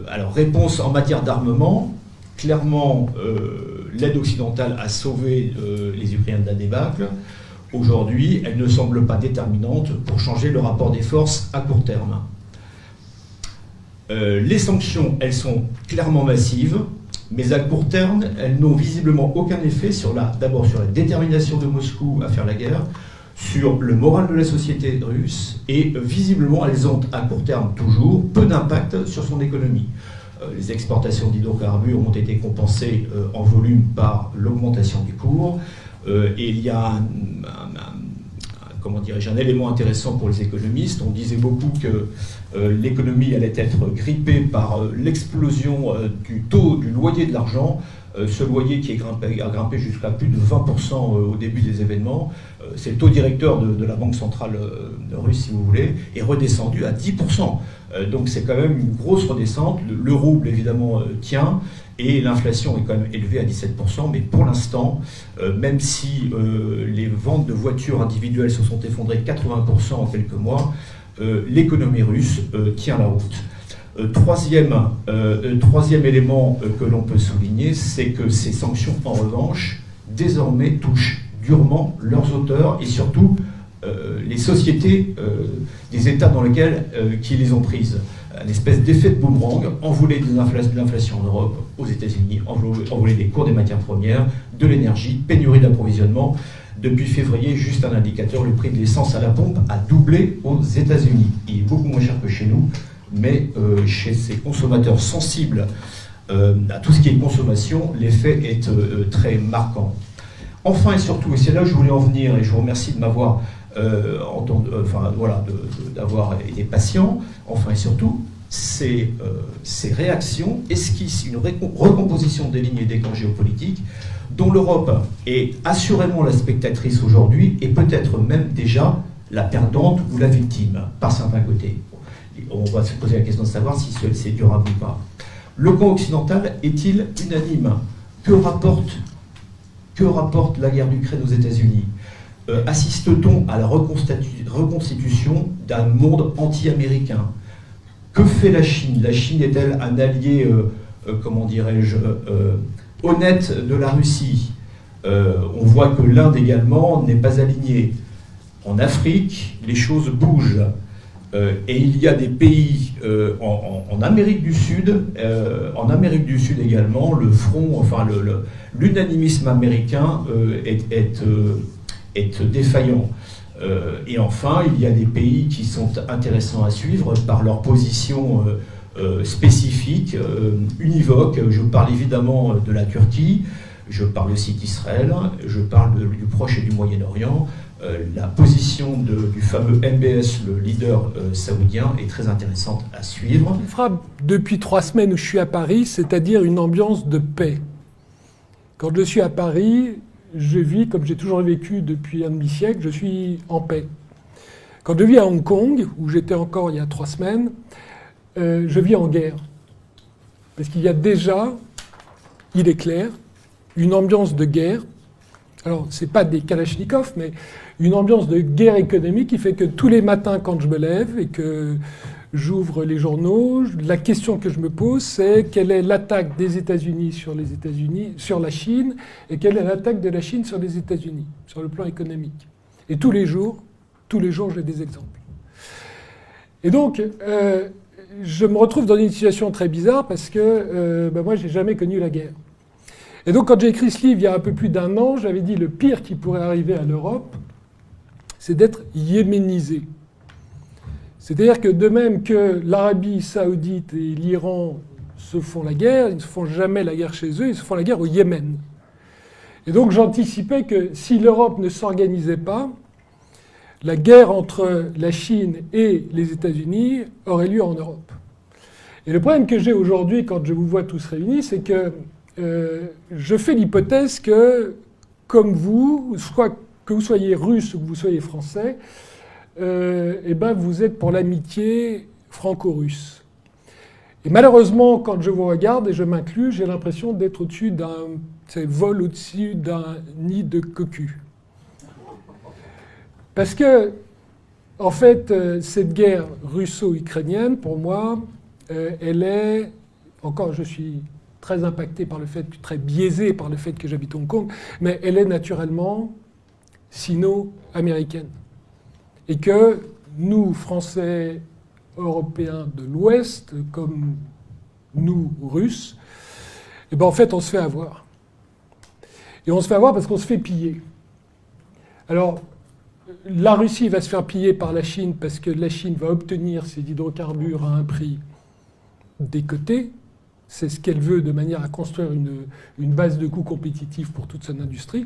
Alors, réponse en matière d'armement, clairement, l'aide occidentale a sauvé les Ukrainiens de la débâcle. Aujourd'hui, elle ne semble pas déterminante pour changer le rapport des forces à court terme. Les sanctions, elles sont clairement massives, mais à court terme, elles n'ont visiblement aucun effet d'abord sur la détermination de Moscou à faire la guerre, sur le moral de la société russe, et visiblement, elles ont à court terme toujours peu d'impact sur son économie. Les exportations d'hydrocarbures ont été compensées en volume par l'augmentation du cours, et il y a un élément intéressant pour les économistes. On disait beaucoup que l'économie allait être grippée par l'explosion du taux du loyer de l'argent. Ce loyer qui a grimpé jusqu'à plus de 20% au début des événements, c'est le taux directeur de la Banque centrale russe, si vous voulez, est redescendu à 10%. Donc c'est quand même une grosse redescente. Le rouble, évidemment, tient, et l'inflation est quand même élevée à 17%. Mais pour l'instant, même si les ventes de voitures individuelles se sont effondrées de 80% en quelques mois, l'économie russe tient la route. Troisième élément que l'on peut souligner, c'est que ces sanctions, en revanche, désormais touchent durement leurs auteurs et surtout les sociétés des États dans lesquels qui les ont prises. Une espèce d'effet de boomerang, envolé de l'inflation en Europe, aux États-Unis, envolé des cours des matières premières, de l'énergie, pénurie d'approvisionnement. Depuis février, juste un indicateur, le prix de l'essence à la pompe a doublé aux États-Unis. Il est beaucoup moins cher que chez nous, mais chez ces consommateurs sensibles à tout ce qui est consommation, l'effet est très marquant. Enfin et surtout, et c'est là que je voulais en venir, et je vous remercie de m'avoir d'avoir été patient, enfin et surtout, ces réactions esquissent une recomposition des lignes et des camps géopolitiques dont l'Europe est assurément la spectatrice aujourd'hui et peut-être même déjà la perdante ou la victime par certains côtés. On va se poser la question de savoir si c'est durable ou pas. Le camp occidental est-il unanime? Que rapporte la guerre d'Ukraine aux États-Unis? Assiste-t-on à la reconstitution d'un monde anti-américain? Que fait la Chine? La Chine est-elle un allié, honnête de la Russie? On voit que l'Inde également n'est pas alignée. En Afrique, les choses bougent. Et il y a des pays en Amérique du Sud, également, le front, l'unanimisme américain est défaillant. Et enfin, il y a des pays qui sont intéressants à suivre par leur position spécifique, univoque. Je parle évidemment de la Turquie, je parle aussi d'Israël, je parle du Proche et du Moyen-Orient. La position du fameux MBS, le leader saoudien, est très intéressante à suivre. Il fera depuis 3 semaines où je suis à Paris, c'est-à-dire une ambiance de paix. Quand je suis à Paris, je vis comme j'ai toujours vécu depuis un demi-siècle, je suis en paix. Quand je vis à Hong Kong, où j'étais encore il y a 3 semaines, je vis en guerre. Parce qu'il y a déjà, il est clair, une ambiance de guerre. Alors, ce n'est pas des kalachnikovs, mais une ambiance de guerre économique qui fait que tous les matins, quand je me lève et que j'ouvre les journaux, la question que je me pose, c'est quelle est l'attaque des États-Unis sur la Chine, et quelle est l'attaque de la Chine sur les États-Unis, sur le plan économique. Et tous les jours, j'ai des exemples. Et donc, je me retrouve dans une situation très bizarre parce que moi, je n'ai jamais connu la guerre. Et donc, quand j'ai écrit ce livre il y a un peu plus d'1 an, j'avais dit le pire qui pourrait arriver à l'Europe, c'est d'être yéménisé. C'est-à-dire que de même que l'Arabie saoudite et l'Iran se font la guerre, ils ne se font jamais la guerre chez eux, ils se font la guerre au Yémen. Et donc, j'anticipais que si l'Europe ne s'organisait pas, la guerre entre la Chine et les États-Unis aurait lieu en Europe. Et le problème que j'ai aujourd'hui, quand je vous vois tous réunis, c'est que je fais l'hypothèse que, comme vous, soit que vous soyez russe ou que vous soyez français, vous êtes pour l'amitié franco-russe. Et malheureusement, quand je vous regarde, et je m'inclus, j'ai l'impression d'être au-dessus vol au-dessus d'un nid de cocu. Parce que, en fait, cette guerre russo-ukrainienne, pour moi, elle est, encore je suis très impacté par le fait, très biaisé par le fait que j'habite Hong Kong, mais elle est naturellement sino-américaine. Et que nous, Français, Européens de l'Ouest, comme nous, Russes, eh ben en fait, on se fait avoir. Et on se fait avoir parce qu'on se fait piller. Alors, la Russie va se faire piller par la Chine parce que la Chine va obtenir ses hydrocarbures à un prix décoté. C'est ce qu'elle veut de manière à construire une base de coûts compétitive pour toute son industrie.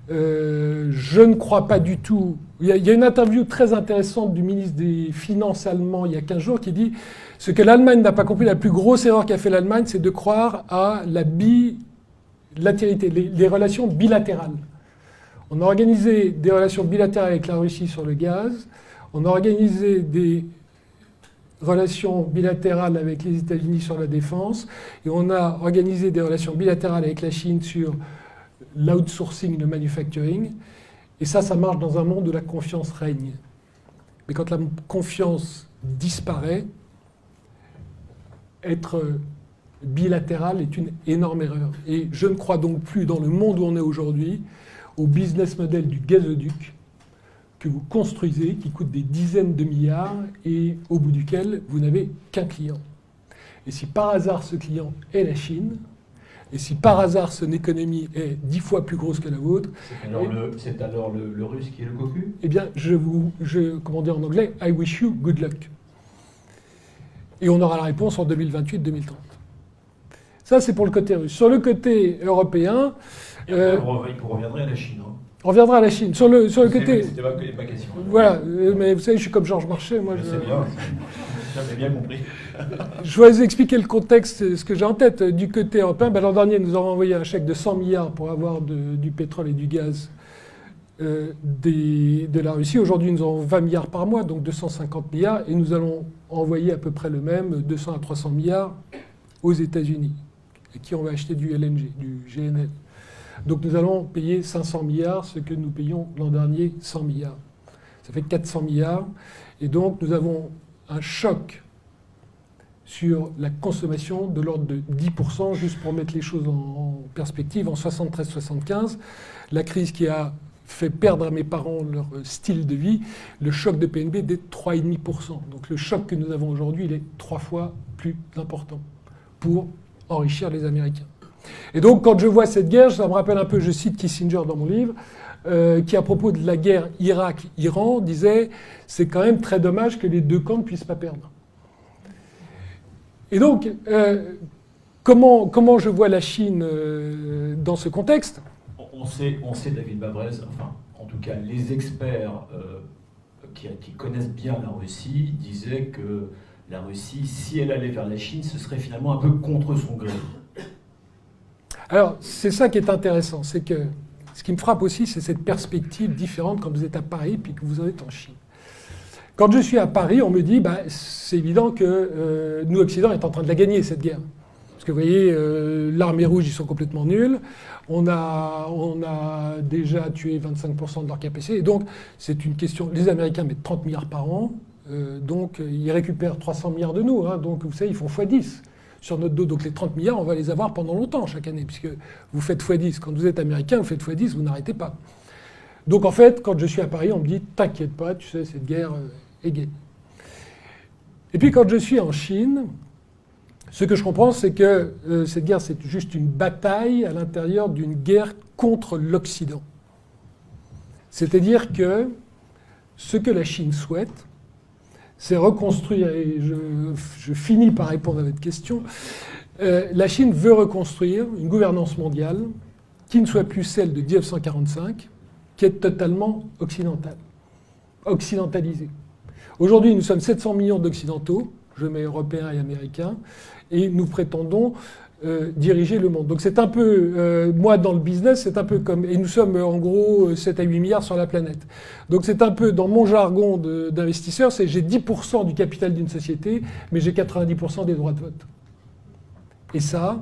Je ne crois pas du tout... Il y a une interview très intéressante du ministre des Finances allemand il y a 15 jours qui dit « Ce que l'Allemagne n'a pas compris, la plus grosse erreur qu'a fait l'Allemagne, c'est de croire à la bilatéralité, les relations bilatérales. » On a organisé des relations bilatérales avec la Russie sur le gaz, on a organisé des relations bilatérales avec les États-Unis sur la défense, et on a organisé des relations bilatérales avec la Chine sur l'outsourcing, le manufacturing. Et ça marche dans un monde où la confiance règne. Mais quand la confiance disparaît, être bilatéral est une énorme erreur. Et je ne crois donc plus, dans le monde où on est aujourd'hui, au business model du gazoduc que vous construisez, qui coûte des dizaines de milliards et au bout duquel vous n'avez qu'un client. Et si par hasard ce client est la Chine, et si par hasard son économie est 10 fois plus grosse que la vôtre... C'est alors le russe qui est le cocu ? Eh bien, comment dire en anglais, I wish you good luck. Et on aura la réponse en 2028-2030. Ça, c'est pour le côté russe. Sur le côté européen... vous reviendrez à la Chine. Hein. On reviendra à la Chine. Sur le côté... C'était ma question. Voilà, mais vous savez, je suis comme Georges Marchais. Moi, je sais bien, j'avais bien compris. Je vais vous expliquer le contexte, ce que j'ai en tête. Du côté européen, l'an dernier, nous avons envoyé un chèque de 100 milliards pour avoir du pétrole et du gaz de la Russie. Aujourd'hui, nous avons 20 milliards par mois, donc 250 milliards, et nous allons envoyer à peu près le même, 200 à 300 milliards, aux États-Unis, qui on va acheter du LNG, du GNL. Donc nous allons payer 500 milliards, ce que nous payons l'an dernier 100 milliards. Ça fait 400 milliards. Et donc nous avons un choc sur la consommation de l'ordre de 10%, juste pour mettre les choses en perspective. En 73-75, la crise qui a fait perdre à mes parents leur style de vie, le choc de PNB est de 3,5%. Donc le choc que nous avons aujourd'hui, il est 3 fois plus important pour enrichir les Américains. Et donc, quand je vois cette guerre, ça me rappelle un peu, je cite Kissinger dans mon livre, qui, à propos de la guerre Irak-Iran, disait « c'est quand même très dommage que les deux camps ne puissent pas perdre ». Et donc, comment je vois la Chine dans ce contexte ? On sait, David Babrez, enfin, en tout cas, les experts qui connaissent bien la Russie disaient que la Russie, si elle allait vers la Chine, ce serait finalement un peu contre son gré. Alors, c'est ça qui est intéressant, c'est que ce qui me frappe aussi, c'est cette perspective différente quand vous êtes à Paris puis que vous en êtes en Chine. Quand je suis à Paris, on me dit, c'est évident que nous, Occident, est en train de la gagner, cette guerre. Parce que vous voyez, l'armée rouge, ils sont complètement nuls. On a déjà tué 25% de leur capacité. Et donc, c'est une question... Les Américains mettent 30 milliards par an. Donc, ils récupèrent 300 milliards de nous. Hein, donc, vous savez, ils font x10 sur notre dos. Donc, les 30 milliards, on va les avoir pendant longtemps, chaque année. Puisque vous faites x10. Quand vous êtes Américain, vous faites x10, vous n'arrêtez pas. Donc, en fait, quand je suis à Paris, on me dit, t'inquiète pas, tu sais, cette guerre est gagnée. Et puis, quand je suis en Chine... Ce que je comprends, c'est que cette guerre, c'est juste une bataille à l'intérieur d'une guerre contre l'Occident. C'est-à-dire que ce que la Chine souhaite, c'est reconstruire, et je finis par répondre à votre question, la Chine veut reconstruire une gouvernance mondiale qui ne soit plus celle de 1945, qui est totalement occidentalisée. Aujourd'hui, nous sommes 700 millions d'Occidentaux, je mets Européens et Américains, et nous prétendons diriger le monde. Donc c'est un peu, moi dans le business, c'est un peu comme, et nous sommes en gros 7 à 8 milliards sur la planète. Donc c'est un peu, dans mon jargon d'investisseur, c'est j'ai 10% du capital d'une société, mais j'ai 90% des droits de vote. Et ça,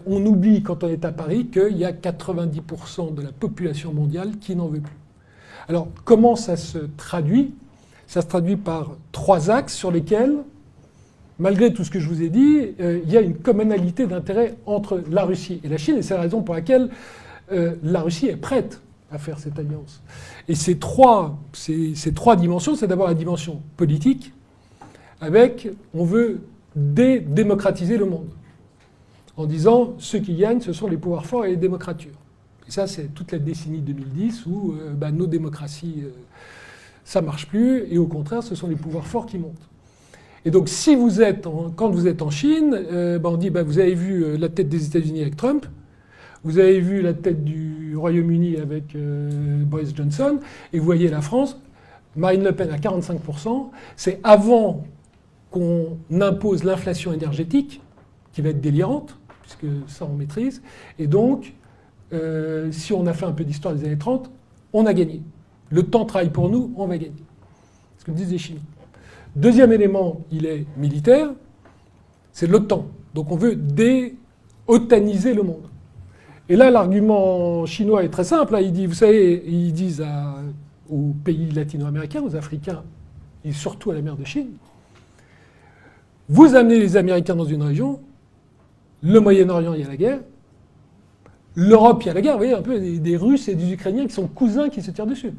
on oublie quand on est à Paris qu'il y a 90% de la population mondiale qui n'en veut plus. Alors comment ça se traduit ? Ça se traduit par 3 axes sur lesquels malgré tout ce que je vous ai dit, il y a une commonalité d'intérêts entre la Russie et la Chine, et c'est la raison pour laquelle la Russie est prête à faire cette alliance. Et ces trois dimensions, c'est d'abord la dimension politique, avec, on veut démocratiser le monde, en disant ceux qui gagnent, ce sont les pouvoirs forts et les démocratures. Et ça, c'est toute la décennie 2010 où nos démocraties, ça ne marche plus, et au contraire, ce sont les pouvoirs forts qui montent. Et donc, quand vous êtes en Chine, on dit, vous avez vu la tête des États-Unis avec Trump, vous avez vu la tête du Royaume-Uni avec Boris Johnson, et vous voyez la France, Marine Le Pen à 45%, c'est avant qu'on impose l'inflation énergétique, qui va être délirante, puisque ça on maîtrise, et donc, si on a fait un peu d'histoire des années 30, on a gagné. Le temps travaille pour nous, on va gagner. C'est ce que me disent les Chinois. Deuxième élément, il est militaire, c'est l'OTAN. Donc on veut dé-otaniser le monde. Et là, l'argument chinois est très simple. Hein. Vous savez, ils disent aux pays latino-américains, aux Africains, et surtout à la mer de Chine, vous amenez les Américains dans une région, le Moyen-Orient, il y a la guerre, l'Europe, il y a la guerre, vous voyez, un peu des Russes et des Ukrainiens qui sont cousins qui se tirent dessus.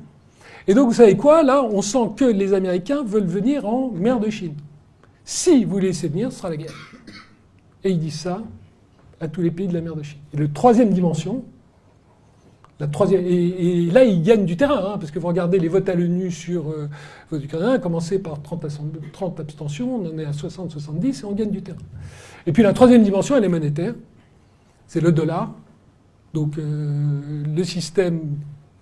Et donc, vous savez quoi? Là, on sent que les Américains veulent venir en mer de Chine. Si vous laissez venir, ce sera la guerre. Et ils disent ça à tous les pays de la mer de Chine. Et la troisième dimension, et là, ils gagnent du terrain, hein, parce que vous regardez les votes à l'ONU sur vote ukrainien, commencé par 30 abstentions, on en est à 60-70, et on gagne du terrain. Et puis la troisième dimension, elle est monétaire, c'est le dollar. Donc le système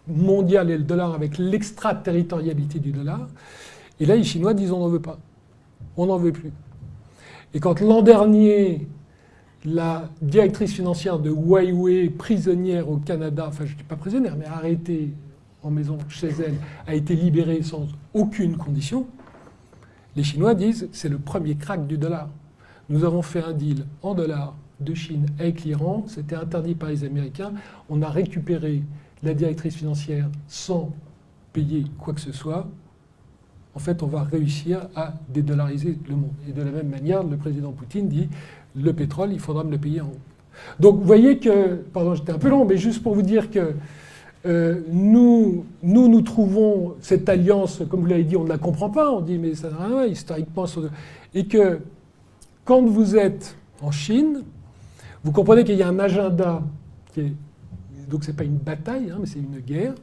mondial et le dollar avec l'extraterritorialité du dollar. Et là, les Chinois disent on n'en veut pas. On n'en veut plus. Et quand l'an dernier, la directrice financière de Huawei, prisonnière au Canada, enfin je ne dis pas prisonnière, mais arrêtée en maison chez elle, a été libérée sans aucune condition, les Chinois disent c'est le premier crack du dollar. Nous avons fait un deal en dollars de Chine avec l'Iran, c'était interdit par les Américains, on a récupéré la directrice financière sans payer quoi que ce soit. En fait, on va réussir à dédollariser le monde. Et de la même manière, le président Poutine dit le pétrole, il faudra me le payer en haut. Donc vous voyez que, pardon, j'étais un peu long, mais juste pour vous dire que nous trouvons cette alliance, comme vous l'avez dit, on ne la comprend pas, on dit mais ça n'a rien, historiquement, et que quand vous êtes en Chine, vous comprenez qu'il y a un agenda qui est... Donc c'est pas une bataille, hein, mais c'est une guerre.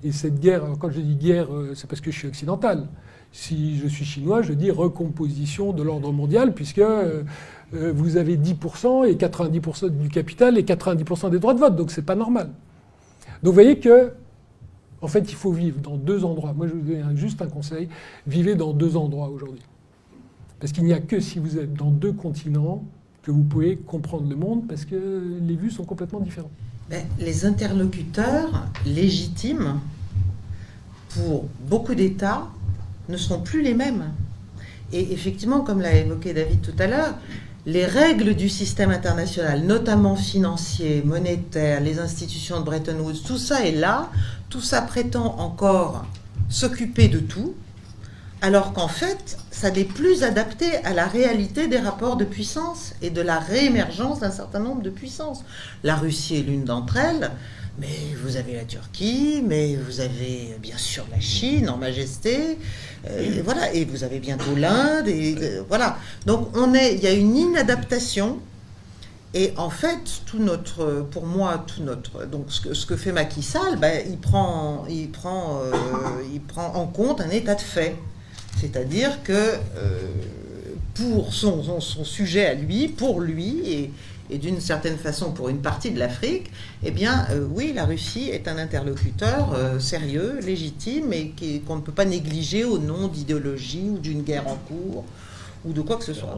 Et cette guerre, alors quand je dis guerre, c'est parce que je suis occidental. Si je suis chinois, je dis recomposition de l'ordre mondial, puisque vous avez 10% et 90% du capital et 90% des droits de vote, donc c'est pas normal. Donc vous voyez que, en fait, il faut vivre dans deux endroits. Moi, je vous donne juste un conseil, vivez dans deux endroits aujourd'hui. Parce qu'il n'y a que si vous êtes dans deux continents que vous pouvez comprendre le monde, parce que les vues sont complètement différentes. Les interlocuteurs légitimes pour beaucoup d'États ne sont plus les mêmes. Et effectivement, comme l'a évoqué David tout à l'heure, les règles du système international, notamment financier, monétaire, les institutions de Bretton Woods, tout ça est là, tout ça prétend encore s'occuper de tout, alors qu'en fait, ça n'est plus adapté à la réalité des rapports de puissance et de la réémergence d'un certain nombre de puissances. La Russie est l'une d'entre elles, mais vous avez la Turquie, mais vous avez bien sûr la Chine en majesté, voilà, et vous avez bientôt l'Inde, et voilà. Donc il y a une inadaptation, et en fait, donc ce que fait Macky Sall, il prend en compte un état de fait. C'est-à-dire que pour son sujet à lui, pour lui, et d'une certaine façon pour une partie de l'Afrique, eh bien oui, la Russie est un interlocuteur sérieux, légitime, et qu'on ne peut pas négliger au nom d'idéologie ou d'une guerre en cours ou de quoi que ce soit.